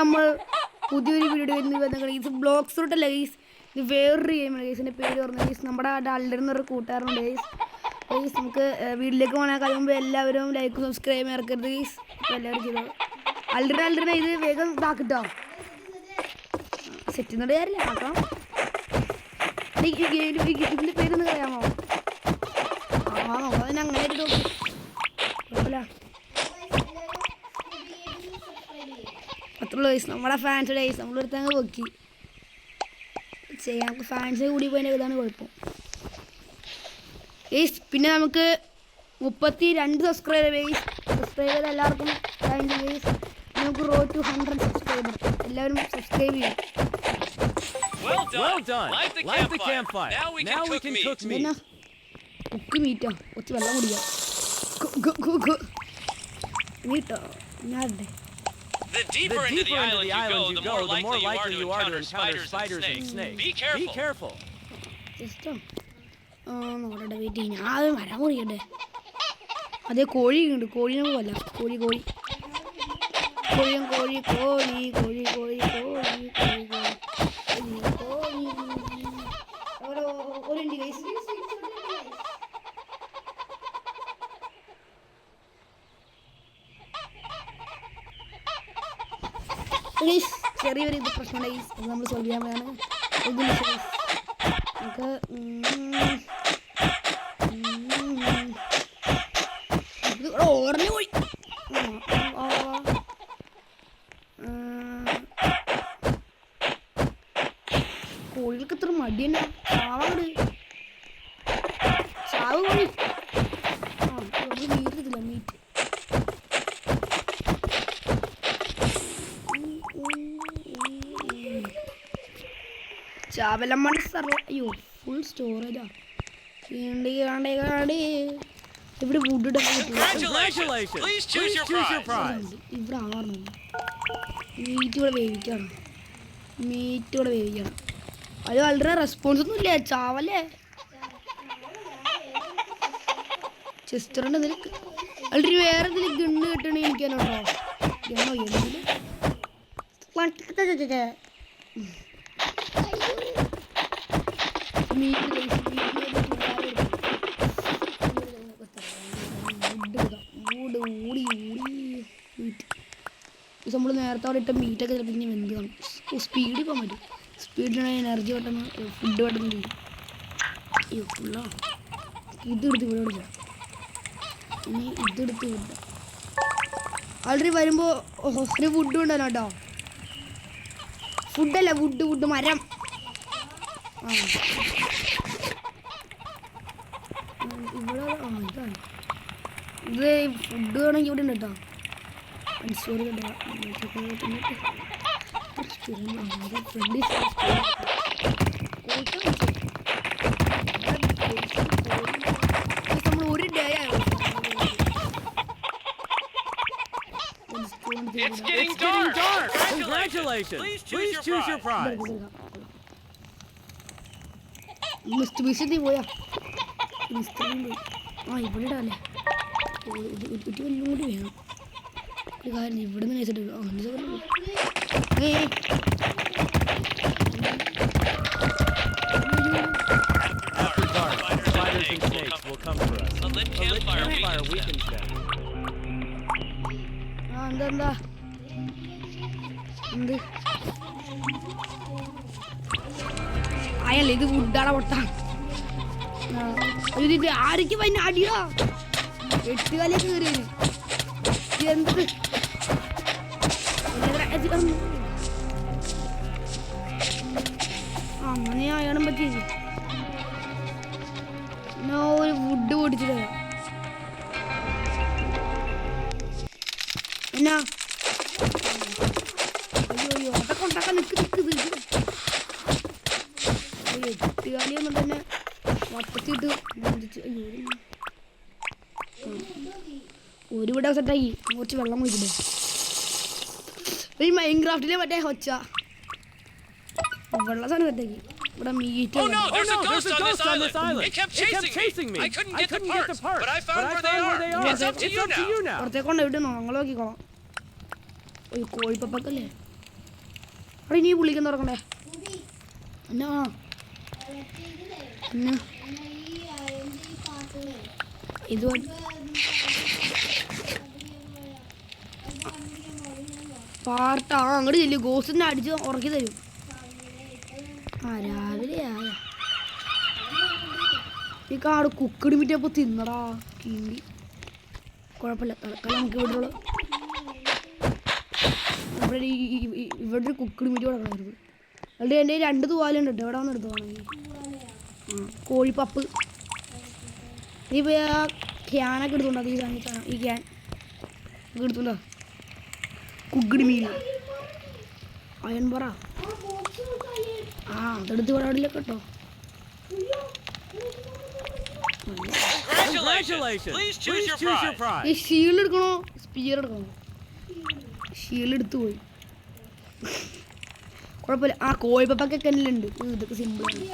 നമ്മൾ പുതിയൊരു വീഡിയോ വരുന്നത് ഗൈസ് ബ്ലോഗ്സ് റൂട്ടല്ല ഗൈസ്. ഇത് വേറൊരു ഗെയിമാണ് ഗൈസിൻ്റെ പേര് പറഞ്ഞത് ഗൈസ്. നമ്മുടെ അൽഡറിന്നൊരു കൂട്ടുകാരുണ്ട് ഗൈസ്. ഗൈസ് നമുക്ക് വീട്ടിലേക്ക് പോകാൻ കഴിയുമ്പോൾ എല്ലാവരും ലൈക്കും സബ്സ്ക്രൈബ് ഇറക്കരുത് ഗൈസ്. അപ്പോൾ എല്ലാവരും ചെയ്തോ. അൽഡറിനെ ഇത് വേഗം ഇതാക്കിട്ടോ. സെറ്റ് ചെയ്യുന്നുണ്ട് കാര്യമില്ല നോക്കാം. ഇതിൻ്റെ പേരൊന്ന് പറയാമോ? അതിന് അങ്ങനെ ആയിട്ട് നോക്കി അത്രയുള്ള ഗൈസ്. നമ്മുടെ ഫാൻസ് ഗൈസ് നമ്മളെടുത്ത് അങ്ങ് പൊക്കി ചെയ്യാം. നമുക്ക് ഫാൻസ് കൂടി പോയതിൻ്റെ ഇതാണ് കുഴപ്പം ഗൈസ്. പിന്നെ നമുക്ക് 32 സബ്സ്ക്രൈബർ ഗൈസ്. സബ്സ്ക്രൈബർ എല്ലാവർക്കും താങ്ക് യു ഗൈസ്. നമുക്ക് റോഡ് ടു 100 സബ്സ്ക്രൈബർ. എല്ലാവരും സബ്സ്ക്രൈബ് ചെയ്യും. കുക്ക് മീറ്റാ കുറച്ച് വെള്ളം കുടിക്കാം. മീട്ടോ ഞാൻ The deeper into the island you go, the more likely you are to encounter spiders and snakes. Be careful. നോക്കട്ടെ വെയിറ്റ് ചെയ്യും. ഞാൻ വരാൻ മുറിയണ്ടേ. അതേ കോഴിയുണ്ട്. കോഴീനെ പോകല്ല. കോഴി കോഴി കോഴി കോഴി കോഴി കോഴി കോഴി കോഴി കോഴി കോഴി ഒരു ഗൈസ്. ചെറിയൊരു ഇത് പ്രശ്നമുണ്ട് ഗൈസ്. അത് നമ്മൾ സോൾവ് ചെയ്യാൻ വേണം. നമുക്ക് ഓർമ്മ പോയി. കോഴികൾക്ക് ഇത്ര മടി തന്നെ. ചാവാട് ചാവ് കോഴി. മീറ്റ് ഇതില്ല മീറ്റ്. ചാവലം മനസ്സറിയ. അയ്യോ ഫുൾ സ്റ്റോറേജാ. ഇവിടെ വുഡ് ഇടാൻ പറ്റില്ല. ഇവിടെ ആർന്നു മീറ്റ് കൂടെ വേവിക്കണം. അത് വളരെ റെസ്പോൺസ് ഒന്നും ഇല്ല. ചാവല്ലേ ചെസ്റ്ററിൻ്റെ നിനക്ക് വളരെ വേറെ എന്തെങ്കിലും ഗണ്ണ് കിട്ടണേ എനിക്കാണോ ഗണ്ണോ എന്തെങ്കിലും നമ്മൾ നേരത്തെ അവിടെ ഇട്ട മീറ്റൊക്കെ ചിലപ്പോൾ ഇനി വെന്ത് കാണും. സ്പീഡിൽ പോകാൻ പറ്റും. സ്പീഡിനാണെങ്കിൽ എനർജി പെട്ടെന്ന് ഫുഡ് പെട്ടെന്ന് ചെയ്യും. അയ്യോ ഫുള്ളോ ഇതെടുത്ത് ഇവിടെ വിടാം. ഇനി ഇതെടുത്ത് വിടാം. ആൾറെഡി വരുമ്പോൾ ഒരു വുഡ് കൊണ്ടുവരണം കേട്ടോ. ഫുഡല്ല വുഡ് മരം. ഇവിടെ ഇതാണ് ഇത് ഫുഡ് വേണമെങ്കിൽ ഇവിടെ ഉണ്ട് കേട്ടോ. സോറി കേട്ടോ. നമ്മൾ ഒരു day It's getting dark. Congratulations. Please choose your prize. Mister ബീസ് പോയാ ഇവിടെ ഇടാല്ലേ. ഒരു വല്ലും കൂടി വേണം. ഒരു കാര്യം ഇവിടെ നിന്ന് വെച്ചിട്ട് എന്താ എന്ത് അയല്ലേ ഇത് വുഡാടെ പൊട്ടാ. ആരൊക്കെ വന്ന അടിയാ 8 കാലേക്ക് കയറിയതിന് എന്ത് അങ്ങനെ അയാളും പറ്റിയത്. ഒരു വുഡ് പൊടിച്ചിട്ട് എന്നാ അയ്യോ അതൊക്കെ ഉണ്ടാക്കാൻ നിൽക്കുന്നത് 8 കാലിയൊന്നും തന്നെ മൊത്തത്തിട്ട് ഒരു ഇവിടെ സെറ്റാക്കി കുറച്ച് വെള്ളം കുടിച്ചിട്ട് ഒരു മൈൻക്രാഫ്റ്റിലെ മറ്റേ ഒച്ച വെള്ള സാധനം സെറ്റാക്കി. ഇവിടെ മീറ്റ് പുറത്തേക്കൊണ്ട് വിട്ടു ഞങ്ങൾ നോക്കിക്കോളാം. ഒരു കോഴിപ്പക്കല്ലേ അവിടെ ഇനി പുള്ളിക്ക് തുറക്കണ്ടേ എന്നാ എന്നാ ഇത് പാർട്ടാ അങ്ങോട്ട് ചെല്ലു ഗോസിനെ അടിച്ച് ഉറക്കി തരും ആ രാവിലെ ആയ ഈ കാട് കുക്കടി മിറ്റപ്പോൾ തിന്നടാ കിണ്ടി കുഴപ്പമില്ല തൽക്കാലം നമുക്ക് ഇവിടെ ഒരു കുക്കടി മിറ്റ് കിടക്കണമായിരുന്നു അവിടെ എൻ്റെ 2 തൂവാലുണ്ട് കേട്ടോ എവിടെ വന്ന് എടുത്തോണെങ്കിൽ കോഴിപ്പപ്പ് നീ പോയി ആ ക്യാനൊക്കെ എടുത്തോണ്ടോ ഈ സാധനം ഈ ക്യാൻ എടുത്തോണ്ടോ കുക്കടി മീൻ അയൺ പറ ആ അതെടുത്ത് ഇവിടെ കേട്ടോ Congratulations. Please choose your prize. ഈ ഷീൽഡ് എടുക്കണോ സ്പിയർ എടുക്കണോ ഷീൽഡ് എടുത്തു പോയി കുഴപ്പമില്ല ആ കോഴിപ്പപ്പൊക്കെ ഉണ്ട് ഇതൊക്കെ സിമ്പിളാണ്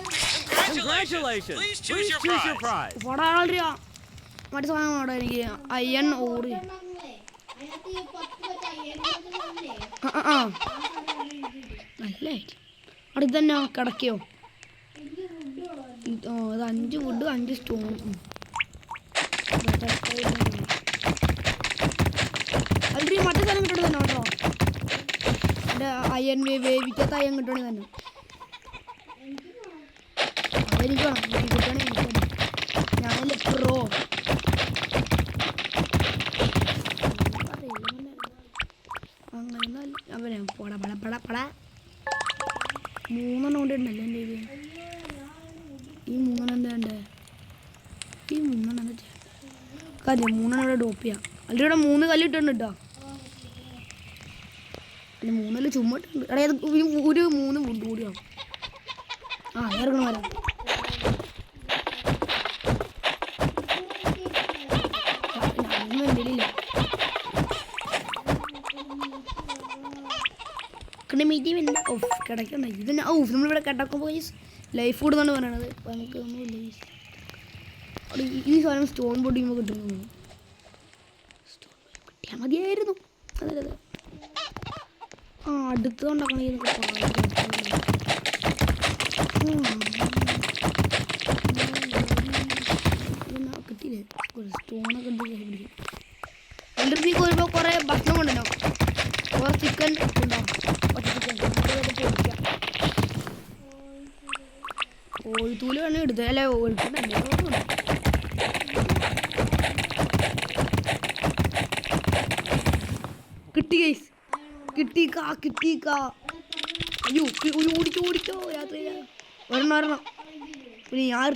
Congratulations. Please choose your prize. പടാളിയാ മറ്റേ സാധനം അവിടെ എനിക്ക് അയൺ ഓറ് ആ നല്ല അവിടെ ഇതന്നെ കിടക്കയോ ഇത് 5 വുഡ് 5 സ്റ്റോൺ ഓൾറെഡി മറ്റേ സ്ഥലം കിട്ടണ തന്നെ കേട്ടോ എൻ്റെ അയൺ വേവിക്കാത്ത അയൺ കിട്ടണ തന്നെ അതെനിക്ക് വേണം കിട്ടണേ എനിക്ക് ഞാനല്ലേ പ്രോ അങ്ങനെ അവനെ പട പട പട പട 3 കൊണ്ടുണ്ടല്ലോ എൻ്റെ ഇത് ഈ 3 എന്താ വേണ്ടേ ഈ 3 എന്താ കാര്യം 3 ഇവിടെ ഡ്രോപ്പ് ചെയ്യാം അല്ലെങ്കിൽ ഇവിടെ 3 കല്ലിട്ടുണ്ട് കേട്ടോ അല്ല 3 ചുമ്മാ ഇട്ടുണ്ട് എടാ ഒരു 3 വുഡ് കൂടിയാവും ആ ഇറങ്ങണം വരാം ഞാനൊന്നും എൻ്റെ ഇല്ല മീറ്റി വേണ്ട ഓഫ് കിടക്കണ്ട ഇത് ഓഫ് നമ്മളിവിടെ കിടക്കുമ്പോൾ ലൈഫ് ഫുഡ് എന്നാണ് പറയണത് അപ്പോൾ നമുക്ക് ഒന്നുമില്ല ഈ സാധനം സ്റ്റോൺ പൊടിയുമ്പോൾ കിട്ടുന്നു സ്റ്റോൺ കിട്ടിയാൽ മതിയായിരുന്നു അതെ അതെ ആ അടുത്ത് ഉണ്ടാക്കണമെങ്കിൽ കിട്ടിയില്ലേ സ്റ്റോണൊക്കെ ഉണ്ട് പിടിക്കും എൻ്റെ അടുത്ത് വരുമ്പോൾ കുറേ ഭക്ഷണം കൊണ്ടുണ്ടാവും കുറേ ചിക്കൻ ഉണ്ടാവും കോഴിത്തൂല് വേണം എടുത്ത് അല്ലെ കിട്ടി ഗൈസ് കിട്ടിക്കാ അയ്യോ ഓടിച്ചോ യാത്ര ഒരെണ്ണം പിന്നെ ഞാൻ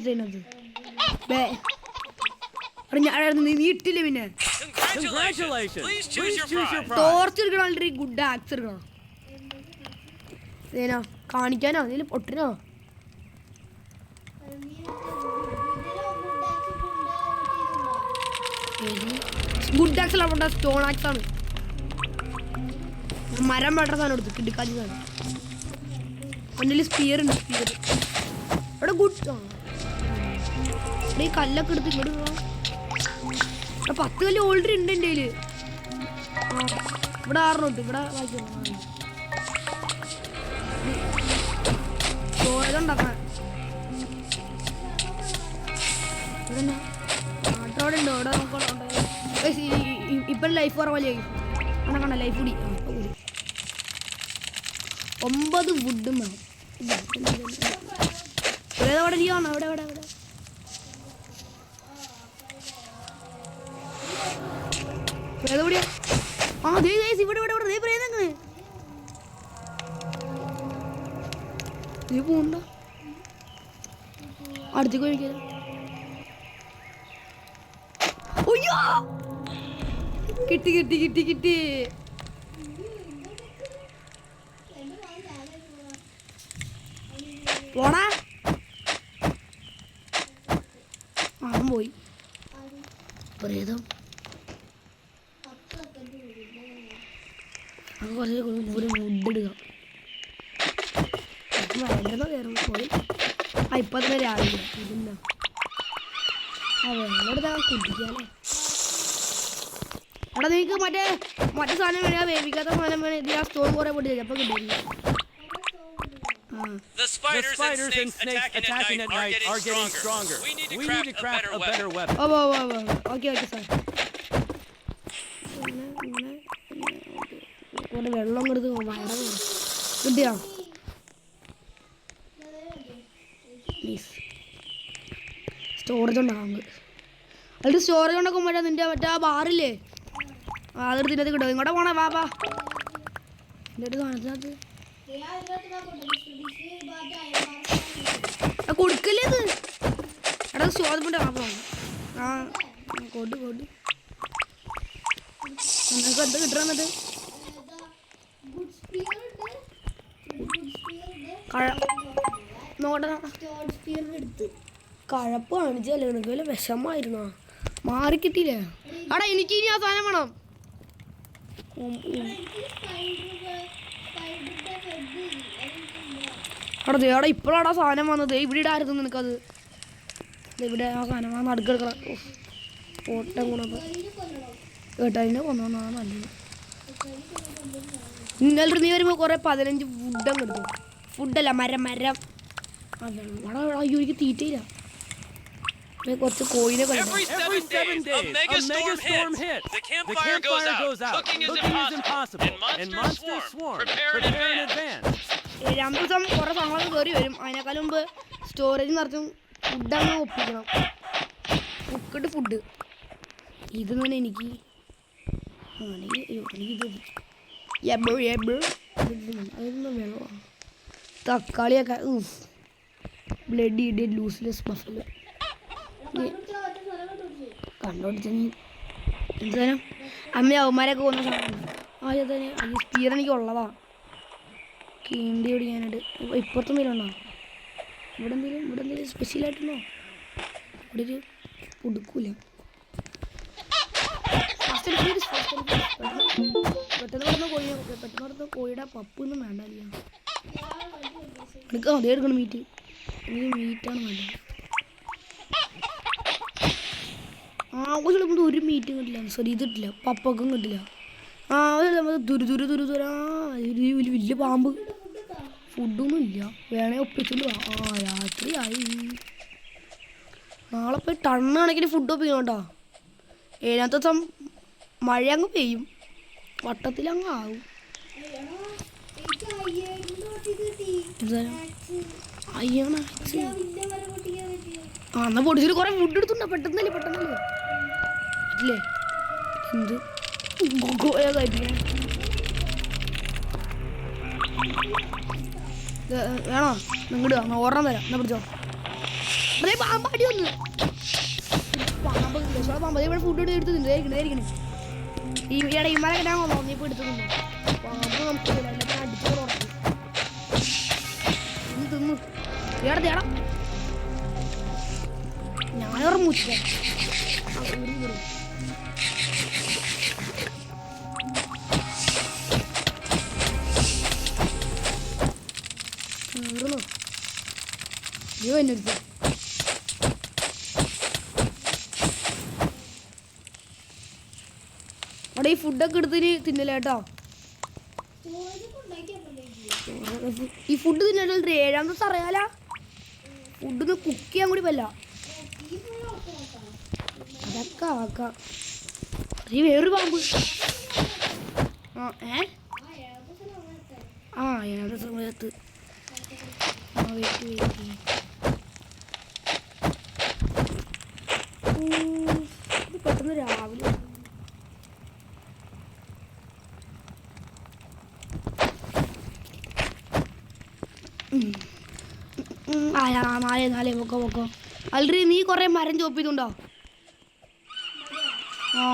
ഇട്ടത് നീ ഇട്ടില്ലേ പിന്നെ Congratulations. Please choose your prize. Torch എടുക്കണം അല്ലെങ്കിൽ ഗുഡ് ആക്സ് എടുക്കണം ഏനാ കാണിക്കാനോ അതിൽ പൊട്ടിനോ ഗുഡ് ആക്സ് അല്ല സ്റ്റോൺ ആക്സ് ആണ് മരം വെട്ട സാധനം എടുത്തു കിട്ടിക്കാച്ചി സാധനം എൻ്റെ സ്പിയർ ഉണ്ട് സ്പിയർ ഇവിടെ ഗുഡ് ഈ കല്ലൊക്കെ എടുത്ത് ഇങ്ങോട്ട് പോവാം 10 കല്ല് ഓൾറെഡി ഉണ്ട് എൻ്റെ കയ്യിൽ ആ ഇവിടെ 6 ഉണ്ട് ഇവിടെ ഇതുണ്ടാക്കണം ഇതന്നെ ആട്ടോടെ ഉണ്ട് ഇവിടെ ഇപ്പം ലൈഫ് കുറവല്ലേ അങ്ങനെ കണ്ട ലൈഫ് കൂടി 9 വുഡും വേണം ഇവിടെ ഇരിക്കുകയാണോ ഇവിടെ ഇവിടെ ഇവിടെ ഏതെവിടെയാ ആ ദേ ഇവിടെ ഇവിടെ ഇവിടെ ദേ പറയുന്നേ നീ പോണ്ട അടുത്തേക്ക് കഴിക്കാ കിട്ടി പോടാ ആ പോയി പ്രേതം അത് കുറച്ച് ഒരു വുഡ് ഇടുക വേണ്ടതോ കയറും പോയി ആ ഇപ്പം തന്നെ രാവിലെ ഇതെന്താ ആ വെള്ളമെടുത്താ കുടിക്കാല്ലേ എടാ നിങ്ങൾക്ക് മറ്റേ സാധനം വേണേ വേവിക്കാത്ത സാധനം വേണേ ഇത് ആ സ്റ്റോൺ കുറേ പൊട്ടി അപ്പം കിട്ടില്ല The spiders and snakes attacking at night are getting stronger. We need to craft a better weapon. Okay sir. വെള്ളം കൊടുത്ത് വയറ കിട്ടിയാ സ്റ്റോറേജ് ഉണ്ടാകും. അതിൽ സ്റ്റോറേജ് ഉണ്ടാക്കുമ്പോഴാ നിന്റെ മറ്റേ ആ ബാറില്ലേ അതെടുത്ത് ഇതിനകത്ത് കിട്ടും. ഇങ്ങോട്ട് പോണേ വാ എൻ്റെ ഒരു സാധനത്തിനകത്ത് കൊടുക്കല്ലേ ഇത്. എടാ സ്റ്റോറേജ് ആ കൊട് നിനക്ക് എന്ത് കിട്ടണം എന്നിട്ട് കഴപ്പ് കാണിച്ചല്ലേ നിനക്ക് വല്ല വിഷമായിരുന്നോ? മാറി കിട്ടിയില്ലേ? എടാ എനിക്ക് ഇനി ആ സാധനം വേണം. എടാ ഇപ്പോഴാടാ സാധനം വന്നത്. ഇവിടെ ഇടായിരുന്നു നിനക്കത്. ഇവിടെ ആ സാധനം ആ നടുക്കെടുക്കണം. ഓട്ടം കൂടെ കേട്ടതിനെ കൊന്നോന്നാ നല്ലത്. ഇന്നലെ നീ വരുമ്പോൾ കുറേ 15 ഫുഡങ്ങ് എടുത്തു. ഫുഡല്ല മരം. ആ വെള്ളം അയ്യോ എനിക്ക് തീറ്റയില്ല. കുറച്ച് കോഴിനെ Every 7 days, a megastorm hits. The campfire goes out. Cooking is impossible. And monsters swarm. Prepare in advance. 7 ദിവസം കുറേ സാധനങ്ങൾ കയറി വരും. അതിനേക്കാളും മുമ്പ് സ്റ്റോറേജ് നിറച്ചും ഫുഡങ്ങ് ഒപ്പിക്കണം. കുക്കഡ് ഫുഡ് ഇത് തന്നെ എനിക്ക് അതൊന്നും വെള്ളമാണ്. തക്കാളിയൊക്കെ ബ്ലഡി ഡെഡ് ലൂസ്ലെസ് ബഫല് കണ്ടോടിച്ച നീ എന്തായാലും അമ്മ അവന്മാരൊക്കെ കൊന്ന സാധനം സ്പീർ എനിക്ക് ഉള്ളതാ. കീണ്ടി ഓടിക്കാനായിട്ട് ഇപ്പുറത്തും പേരുണ്ടോ? ഇവിടെ എന്തെങ്കിലും സ്പെഷ്യലായിട്ടുണ്ടോ? ഇവിടെ ഒരു ഉടുക്കൂല. പെട്ടെന്ന് പറഞ്ഞ കോഴിയുടെ പപ്പൊന്നും വേണ്ട. എടുക്കാം അതേ എടുക്കണം മീറ്റ്. എനിക്ക് മീറ്റാണ് വേണ്ടത്. ആവശ്യമുള്ള ഒരു മീറ്റും കിട്ടില്ല. സോറി ഇത് കിട്ടില്ല. പപ്പൊക്കും കിട്ടില്ല. തുരുതുര വലിയ പാമ്പ്. ഫുഡൊന്നും ഇല്ല. വേണേ ഒപ്പിച്ചുകൊണ്ട് രാത്രിയായി. നാളെ പോയി ടണ്ണ് കണക്കിന് ഫുഡ് ഒപ്പിക്കണം കേട്ടോ. 7ാമത്തെ ദിവസം മഴ അങ്ങ് പെയ്യും. വട്ടത്തിലങ്ങ് ആവും. എന്നാ പൊടിച്ചിട്ട് കുറെ ഫുഡ് എടുത്തുണ്ടോ? പെട്ടെന്നല്ലേ പറ്റില്ലേ? എന്ത് വേണോ? നിങ്ങട് ഓർണം തരാം. എന്നാ പിടിച്ചോ. അതേ പാമ്പാടി ഒന്ന് പാമ്പ് പാമ്പ് ഇവിടെ ഫുഡ് എടുത്ത് തിന്നിരിക്കണേ. ഈ ഇമാരൊക്കെ ഞാൻ തോന്നിയപ്പോൾ എടുത്തുണ്ട്. പാമ്പ് നമുക്ക് അടിച്ചു തിന്നു ഏടാ ഞാനോർ മൂച്ച എടുത്തു. അവിടെ ഈ ഫുഡൊക്കെ എടുത്തിന് തിന്നില്ല കേട്ടോ. ഈ ഫുഡ് തിന്നിട്ട് 7ാം ദിവസം അറിയാല. ഫുഡ് കുക്ക് ചെയ്യാൻ കൂടി പറ്റില്ല. അതൊക്കെ ആക്കാം. ഈ വേറൊരു പാമ്പ്. ഏഴാമത്തെ സമയത്ത് പെട്ടെന്ന് രാവിലെ നാലേ പൊക്കോ. ആൾറെഡി നീ കുറെ മരം ചോപ്പിതുണ്ടോ?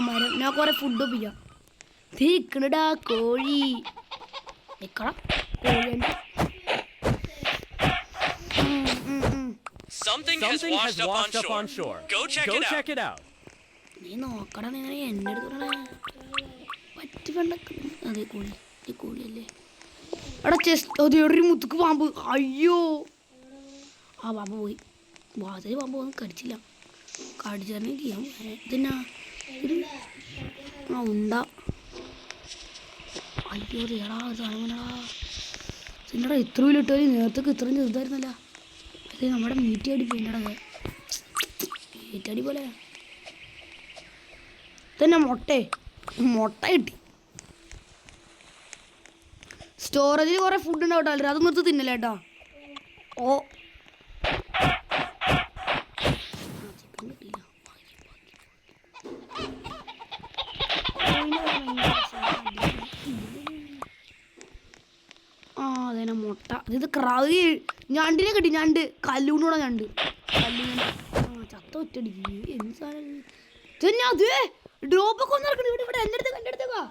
മരം ഞാൻ കുറെ ഫുഡ് ഒപ്പിക്കാം. തീക്കണടാ കോഴി നിക്കണം. Something has washed up on shore. Go check it out. നീ നോക്കണം. എങ്ങനെ എന്നെ എടുത്തോളെ പറ്റി വേണ്ട. അതെ കോഴിയല്ലേ. എടാ ചെസ്റ്റ് ഒരു മുത്തുക്ക് പാമ്പ്. അയ്യോ ആ പാമ്പ് പോയി. വാതിൽ പാമ്പ് ഒന്നും കടിച്ചില്ല. കടിച്ചറിഞ്ഞ ചെയ്യാം. ഇതെന്നാ ഉണ്ടാ. അയ്യോ തേടാ സാധനം വേണടാ. എന്നടാ ഇത്ര വലിയ ഇട്ടോ നേരത്തേക്ക് ഇത്രയും ചെറുതായിരുന്നല്ല. അതെ നമ്മുടെ മീറ്റടി പോയിന്നടാ. മീറ്റടി പോലെ തന്നെ മുട്ട കിട്ടി. സ്റ്റോറേജിൽ കുറേ ഫുഡ് ഉണ്ടാവട്ടെ, അല്ലേ അതൊന്നും എടുത്ത് തിന്നല്ലേ കേട്ടോ. ഓ ചിക്കൻ കിട്ടിയില്ല. ആ അതന്നെ മുട്ട. ഇത് ക്രാവ് ഞണ്ടിനെ കിട്ടി. ഞണ്ട് കല്ലൂണോടെ ഞണ്ട്. ചത്ത ഒറ്റടി എന്ത് സാധനം തന്നെ അത്. ഡ്രോപ്പൊക്കെ ഒന്ന് ഇറക്കണം ഇവിടെ. എൻ്റെ അടുത്തേക്കാ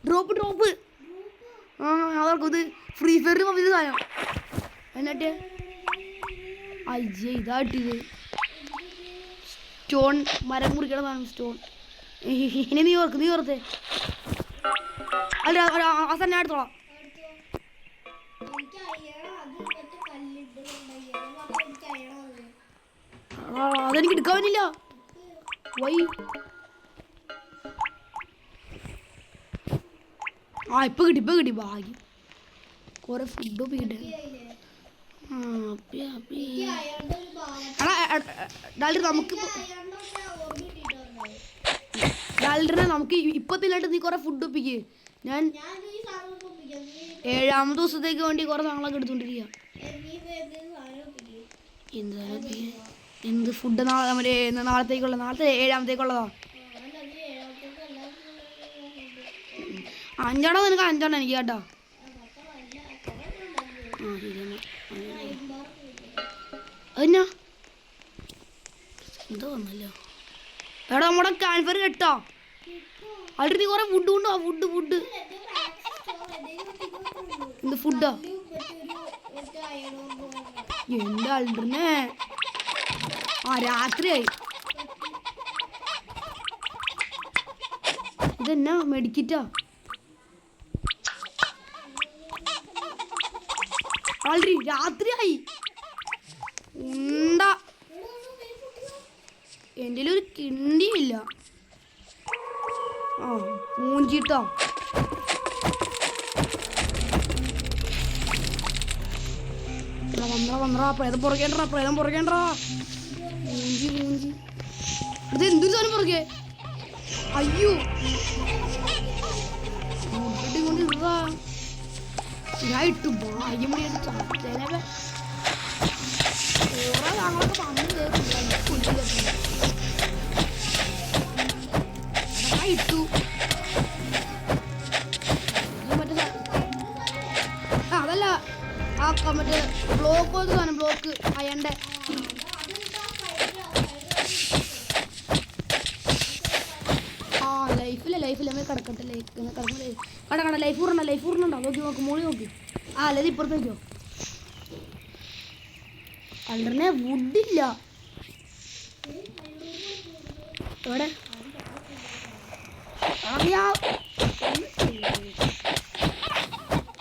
ഡ്രോപ്പ്. ആ അതൊക്കെ ഇത് ഫ്രീ ഫയറിൽ ഇത് സാധനം. എന്നിട്ട് അയ്യേ ഇതാ കിട്ടിയത്. സ്റ്റോൺ മരം മുറിക്കണ സാധനം സ്റ്റോൺ. ഇനി നീ ഓർത്തേ. അല്ല ആ സാധനം ഞാൻ എടുത്തോളാം. അതെനിക്ക് എടുക്കാൻ പറ്റില്ല. വൈ ആ ഇപ്പൊ കിട്ടി ഭാഗ്യം. കുറെ ഫുഡ് പീട്ടെ. നമുക്ക് ഇപ്പൊ തിന്നിട്ട് നീ കുറെ ഫുഡ് ഒപ്പിക്ക്. ഞാൻ 7ാമത്തെ ദിവസത്തേക്ക് വേണ്ടി കുറെ സാധനങ്ങളൊക്കെ എടുത്തോണ്ടിരിക്കുക. എന്ത് ഫുഡ് നാളത്തേക്കുള്ള 7ാമത്തേക്കുള്ളതാ. 5 നിനക്ക് 5 എനിക്ക് കേട്ടോ. ആ ശരി അതെന്നാ എന്തോ വന്നല്ലോ. എടാ നമ്മുടെ ക്യാൻഫർ കേട്ടോ. ആൾറെഡി നീ കുറെ ഫുഡ് കൊണ്ടോ. ഫുഡ് എന്ത് ഫുഡാ എൻ്റെ ആൾറെന്നെ. ആ രാത്രിയായി. ഇതെന്നാ മെഡിക്കിറ്റാ. ആൾറെഡി രാത്രിയായി. ഉണ്ടാ എൻ്റെ ഒരു കിണ്ടിയില്ല. ആ മൂഞ്ചിട്ടോ. പ്രേതം പുറകേണ്ടാ. മൂഞ്ചി ഇത് എന്തൊരു സാധനം പുറകെ. അയ്യോ കൊണ്ട് ഇതാ ഞാൻ ഇട്ടു ഭാഗ്യം മണിയായിട്ട് ചാച്ചേനെ ഓരോ താങ്കളൊക്കെ വന്നത് ഇട്ടു. മറ്റേ അതല്ല ആ മറ്റേ ബ്ലോക്ക് സാധനം ബ്ലോക്ക് അയണ്ടേ. ആ ലൈഫില്ല നമ്മൾ കിടക്കട്ടെ. കട ലൈഫ് ഊറുണ്ടോ നോക്കി മോളി നോക്കി. ആ അല്ലത് ഇപ്പുറത്ത് വെച്ചോ. അല്ലറിനെ വുഡില്ല എവിടെ.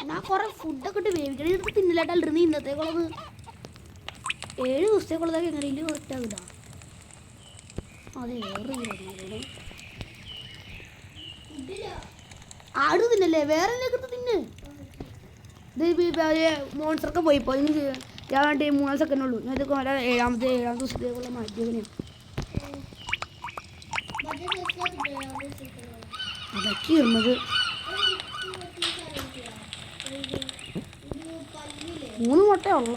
ഞാൻ കുറെ ഫുഡൊക്കെ ഇട്ട് വേവിക്കണ എടുത്ത് തിന്നില്ലാട്ട് അല്ലറിന് ഇന്നത്തേക്കുള്ളത് 7 ദിവസത്തേക്കുള്ളതൊക്കെ എങ്ങനെയും ഒറ്റാവില്ല. അതെ വേറെ ആട് തിന്നല്ലേ വേറെ എന്തൊക്കെ തിന്ന്. മോൺസ്റ്ററൊക്കെ പോയിപ്പോ ഞാൻ വേണ്ടി 3 സെക്കൻഡ് ഉള്ളൂ. ഞാൻ ഇതൊക്കെ 7ാമത്തെ ദിവസത്തേക്കുള്ള മാറ്റിയതിനെയാണ്. അതൊക്കെ ഇരുന്നത് 3 മുട്ടയേ ഉള്ളു.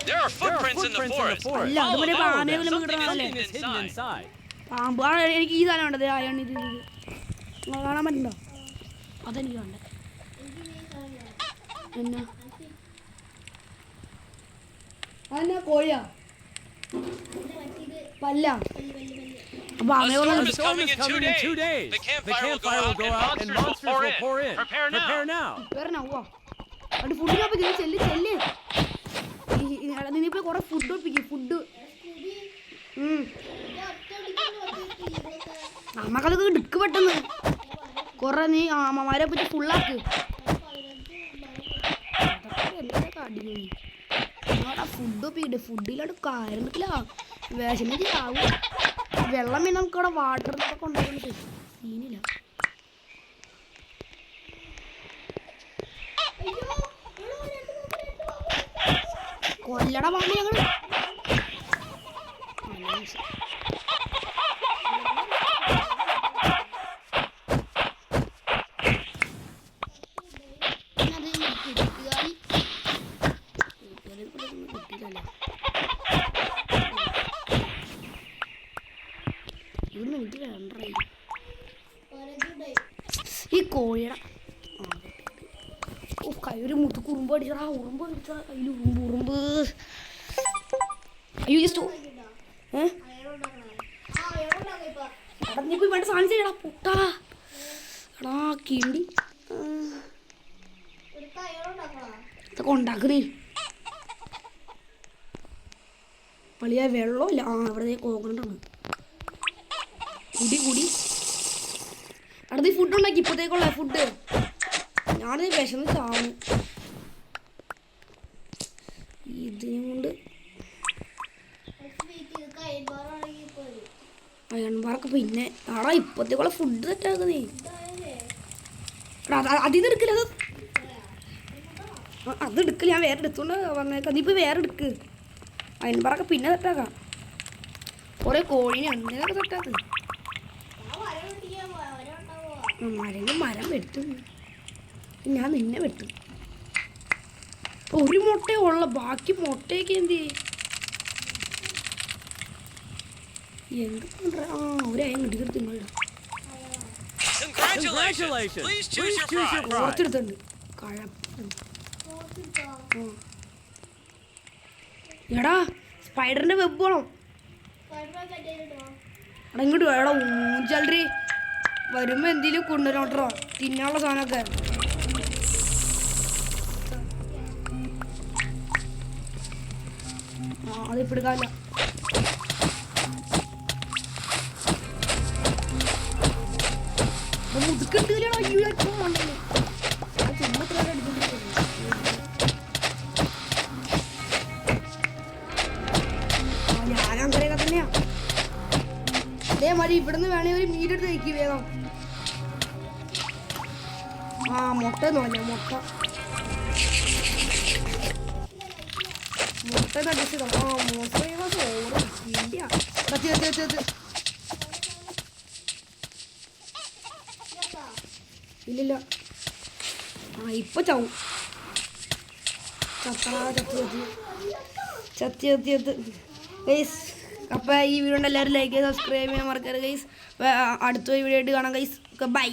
There are footprints in the forest. അല്ല അതുപോലെ ആനകളും കിട്ടണല്ലേ. പാമ്പാണ് എനിക്ക് ഈ സാധനം വേണ്ടത്. അയാണ് ഇത് കാണാൻ പറ്റുന്നുണ്ടോ. അതെനിക്ക് വേണ്ട. എന്നാ അതെന്നാ കോഴിയാ പല്ല. അപ്പൊ A storm is coming in 2 days. The campfire will go out and monsters will pour in. Prepare now. വേറെന്നാ അവിടെ ഫുഡ് ഒപ്പിക്കും. ചെല്ല് നിന്നിപ്പോ കുറെ ഫുഡ് ഒപ്പിക്കും. ഫുഡ് നമ്മക്കതൊക്കെ എടുക്ക് പെട്ടെന്ന് കൊറേ നീ അമ്മമാരെ പറ്റി ഫുള്ളാക്ക്. അടിപൊളി ഫുഡ് ഒപ്പിക്കട്ടെ. ഫുഡിലോട്ട് കാര്യമില്ല. വിശന്നിട്ട് ആവും. വെള്ളം പിന്നെ നമുക്കവിടെ വാട്ടറിലൊക്കെ കൊണ്ടുപോകുന്നത് സീനില്ല. കൊല്ലടാ പാമ്പ് ഞങ്ങള്. ഈ കോഴിയുടെ കയ്യൊരു മുത്ത് കുറുമ്പ് അടിച്ചടാ. ഉറുമ്പ് അടിച്ചാ കയ്യിൽ ഉറുമ്പ്. അയ്യോ ജസ്റ്റ് നീ വേണ്ട സാധനം ചെയ്യടാ പൊട്ടാ. എടാ കിണ്ടി ഇതൊക്കെ ഉണ്ടാക്കുന്നേ വലിയ വെള്ളമില്ല. ഇവിടെ കോക്കണ്ടാണ് കുടി. അടുത്ത് ഫുഡ് ഉണ്ടാക്കി ഇപ്പോഴത്തേക്കുള്ള ഫുഡ്. ഞാനത് വിശന്ന് ചാവും. ഇതിനെ കൊണ്ട് അയൺമാർക്ക് പിന്നെ ആടാ ഇപ്പോഴത്തേക്കുള്ള ഫുഡ് സെറ്റാക്കുന്നേ. അതിന്ന് എടുക്കില്ല. അത് എടുക്കില്ല. ഞാൻ വേറെ എടുത്തോണ്ട് പറഞ്ഞേക്കാം. നീ ഇപ്പൊ വേറെ എടുക്ക്. അയൺമാറൊക്കെ പിന്നെ സെറ്റാക്കാം. കുറെ കോഴിനെ എന്തിനൊക്കെ സെറ്റാക്ക്. മരം വെട്ടും. ഞാൻ നിന്നെ വെട്ടും. ഒരു മുട്ടയേ ഉള്ള ബാക്കി മുട്ടയൊക്കെ എന്ത് ഒരായും കിട്ടിയെടുത്ത് നിങ്ങളുടെ ഓർത്തെടുത്തുണ്ട്. എടാ സ്പൈഡറിന്റെ വെബ് വേണം. എടാ ഇങ്ങോട്ട് എടാ ഊഞ്ചാലി വരുമ്പോ എന്തെങ്കിലും കൊണ്ടുവരോട്ടോ തിന്നാനുള്ള സാധനമൊക്കെ. അതിപ്പോ എടുക്കാല്ല. മുതുക്കെടുത്തില്ലടാ. ഞാൻ അങ്ങനെയൊക്കെ തന്നെയാ. അതേമാതിരി ഇവിടുന്ന് വേണമെങ്കിൽ ഒരു മീറ്റ് എടുത്ത് കഴിക്കും വേഗം. മുട്ട നോല്ല മുട്ട നടിച്ചതാ. ഇല്ലില്ല. ഇപ്പൊ ചാവും. ചത്തി ഗൈസ്. അപ്പൊ ഈ വീഡിയോ എല്ലാവരും ലൈക്ക് ചെയ്ത് സബ്സ്ക്രൈബ് ചെയ്യാൻ മറക്കരുത് ഗൈസ്. അടുത്ത വീഡിയോ ആയിട്ട് കാണാം ഗൈസ്. ബൈ.